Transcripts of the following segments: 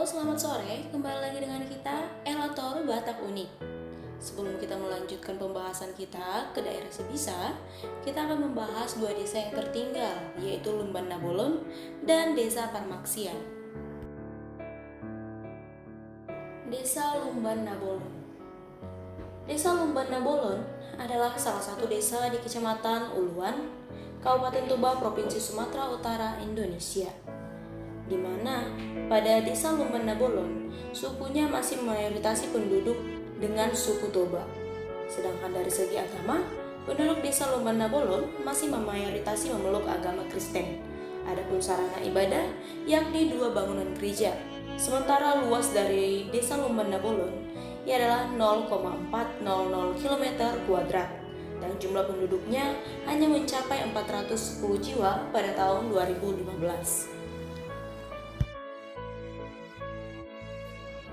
Selamat sore. Kembali lagi dengan kita, Elator Batak Unik. Sebelum kita melanjutkan pembahasan kita ke daerah Sebisa, kita akan membahas dua desa yang tertinggal, yaitu Lumban Nabolon dan Desa Parmaksian. Desa Lumban Nabolon. Desa Lumban Nabolon adalah salah satu desa di Kecamatan Uluan, Kabupaten Toba, Provinsi Sumatera Utara, Indonesia, di mana pada desa Lumban Nabolon, sukunya masih memayoritas penduduk dengan suku Toba. Sedangkan dari segi agama, penduduk desa Lumban Nabolon masih memayoritas memeluk agama Kristen. Adapun sarana ibadah yakni 2 bangunan gereja. Sementara luas dari desa Lumban Nabolon ialah 0,400 km kuadrat dan jumlah penduduknya hanya mencapai 410 jiwa pada tahun 2015.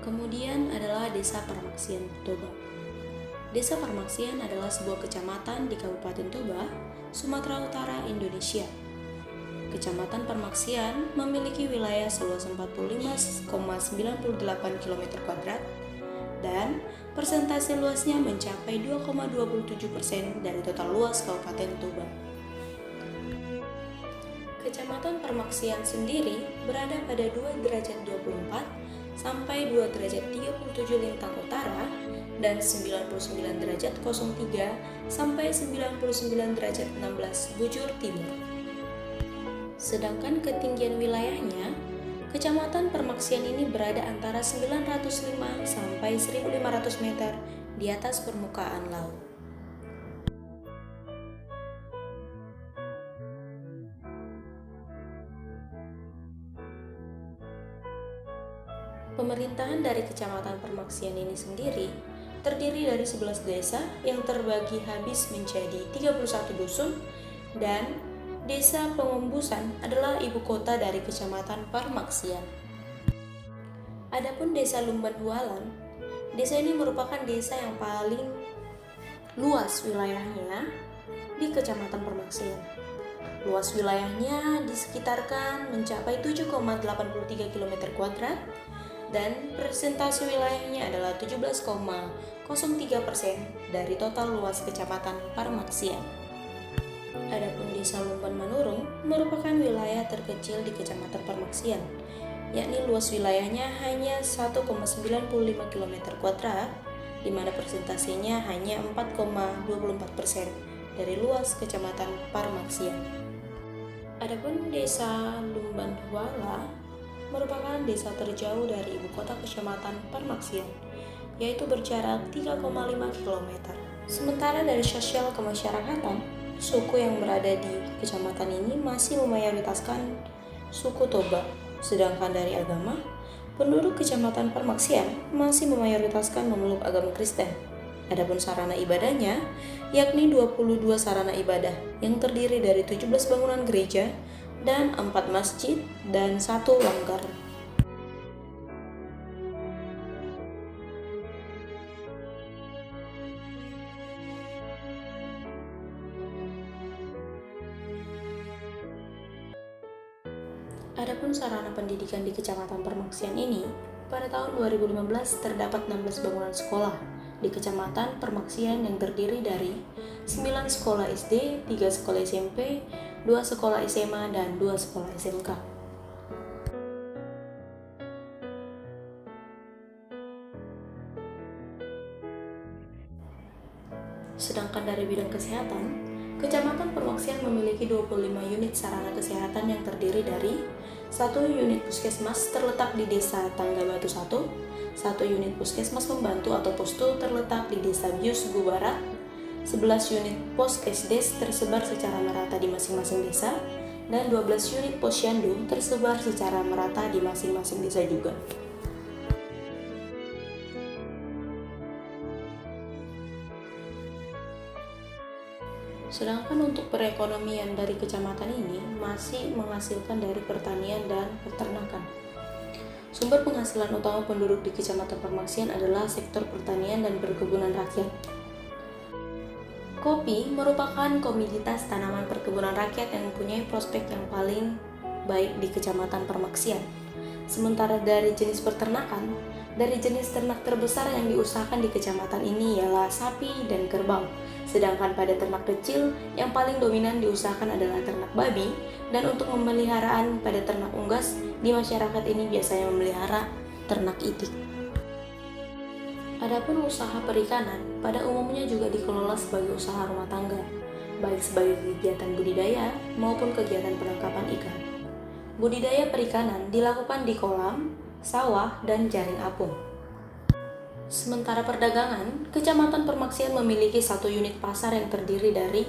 Kemudian adalah Desa Parmaksian, Toba. Desa Parmaksian adalah sebuah kecamatan di Kabupaten Toba, Sumatera Utara, Indonesia. Kecamatan Parmaksian memiliki wilayah seluas 45,98 km kuadrat dan persentase luasnya mencapai 2,27% dari total luas Kabupaten Toba. Kecamatan Parmaksian sendiri berada pada 2 derajat 24 sampai 2 derajat 37 lintang utara dan 99 derajat 03 sampai 99 derajat 16 bujur timur. Sedangkan ketinggian wilayahnya, Kecamatan Parmaksian ini berada antara 905 sampai 1500 meter di atas permukaan laut. Pemerintahan dari Kecamatan Parmaksian ini sendiri terdiri dari 11 desa yang terbagi habis menjadi 31 dusun, dan Desa Pengumbusan adalah ibu kota dari Kecamatan Parmaksian. Adapun Desa Lumban Hualan, desa ini merupakan desa yang paling luas wilayahnya di Kecamatan Parmaksian. Luas wilayahnya disekitarkan mencapai 7,83 km kuadrat dan persentase wilayahnya adalah 17,03% dari total luas Kecamatan Parmaksian. Adapun Desa Lumban Manurung merupakan wilayah terkecil di Kecamatan Parmaksian, yakni luas wilayahnya hanya 1,95 km kuadrat, di mana persentasenya hanya 4,24% dari luas Kecamatan Parmaksian. Adapun Desa Lumban Huala merupakan desa terjauh dari ibu kota Kecamatan Parmaksian, yaitu berjarak 3,5 km. Sementara dari sosial kemasyarakatan, suku yang berada di kecamatan ini masih memayoritaskan suku Toba. Sedangkan dari agama, penduduk Kecamatan Parmaksian masih memayoritaskan memeluk agama Kristen. Adapun sarana ibadahnya yakni 22 sarana ibadah yang terdiri dari 17 bangunan gereja dan 4 masjid dan 1 langgar. Adapun sarana pendidikan di Kecamatan Parmaksian ini, pada tahun 2015 terdapat 16 bangunan sekolah di Kecamatan Parmaksian yang terdiri dari 9 sekolah SD, 3 sekolah SMP, 2 sekolah SMA, dan 2 sekolah SMK. Sedangkan dari bidang kesehatan, Kecamatan Parmaksian memiliki 25 unit sarana kesehatan yang terdiri dari 1 unit puskesmas terletak di Desa Tangga Batu 1, 1 unit puskesmas pembantu atau postu terletak di Desa Bius Gu Barat, 11 unit pos Kesdes tersebar secara merata di masing-masing desa, dan 12 unit posyandu tersebar secara merata di masing-masing desa juga. Sedangkan untuk perekonomian dari kecamatan ini masih menghasilkan dari pertanian dan peternakan. Sumber penghasilan utama penduduk di Kecamatan Parmaksian adalah sektor pertanian dan perkebunan rakyat. Kopi merupakan komoditas tanaman perkebunan rakyat yang mempunyai prospek yang paling baik di Kecamatan Parmaksian. Sementara dari jenis peternakan, dari jenis ternak terbesar yang diusahakan di kecamatan ini ialah sapi dan kerbau. Sedangkan pada ternak kecil, yang paling dominan diusahakan adalah ternak babi, dan untuk pemeliharaan pada ternak unggas, di masyarakat ini biasanya memelihara ternak itik. Adapun usaha perikanan, pada umumnya juga dikelola sebagai usaha rumah tangga, baik sebagai kegiatan budidaya maupun kegiatan penangkapan ikan. Budidaya perikanan dilakukan di kolam, sawah, dan jaring apung. Sementara perdagangan, Kecamatan Permaksian memiliki satu unit pasar yang terdiri dari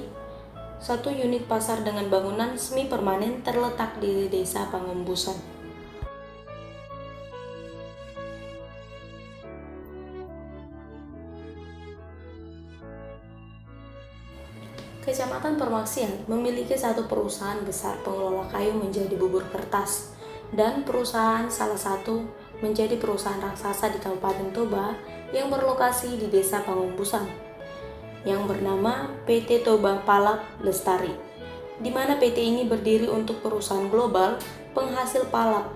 satu unit pasar dengan bangunan semi permanen terletak di Desa Pangumbusan. Kecamatan Permaksian memiliki satu perusahaan besar pengelola kayu menjadi bubur kertas, dan perusahaan salah satu menjadi perusahaan raksasa di Kabupaten Toba yang berlokasi di Desa Pangumbusan, yang bernama PT Toba Palap Lestari, di mana PT ini berdiri untuk perusahaan global penghasil palap,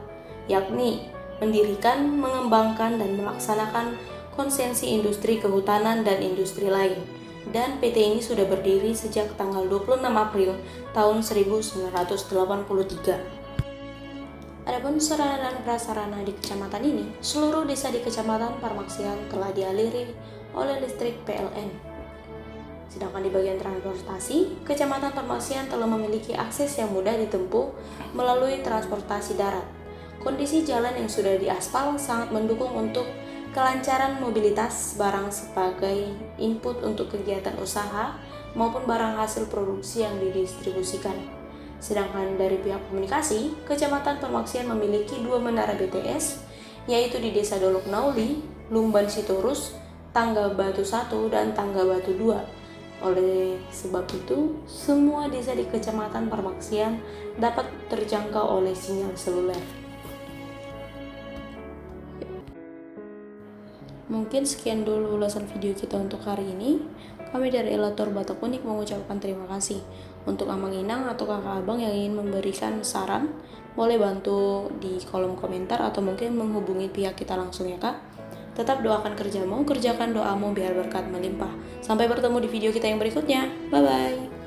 yakni mendirikan, mengembangkan, dan melaksanakan konsensi industri kehutanan dan industri lain. Dan PT ini sudah berdiri sejak tanggal 26 April tahun 1983. Adapun sarana dan prasarana di kecamatan ini, seluruh desa di Kecamatan Permaksian telah dialiri oleh listrik PLN. Sedangkan di bagian transportasi, Kecamatan Permaksian telah memiliki akses yang mudah ditempuh melalui transportasi darat. Kondisi jalan yang sudah diaspal sangat mendukung untuk kelancaran mobilitas barang sebagai input untuk kegiatan usaha maupun barang hasil produksi yang didistribusikan. Sedangkan dari pihak komunikasi, Kecamatan Permaksian memiliki 2 menara BTS, yaitu di Desa Dolok Nauli, Lumban Sitorus, Tangga Batu 1, dan Tangga Batu 2. Oleh sebab itu, semua desa di Kecamatan Permaksian dapat terjangkau oleh sinyal seluler. Mungkin sekian dulu ulasan video kita untuk hari ini. Kami dari Elator Batak Unik mengucapkan terima kasih. Untuk Amang Inang atau kakak abang yang ingin memberikan saran, boleh bantu di kolom komentar atau mungkin menghubungi pihak kita langsung ya kak. Tetap doakan kerjamu, kerjakan doamu biar berkat melimpah. Sampai bertemu di video kita yang berikutnya. Bye-bye.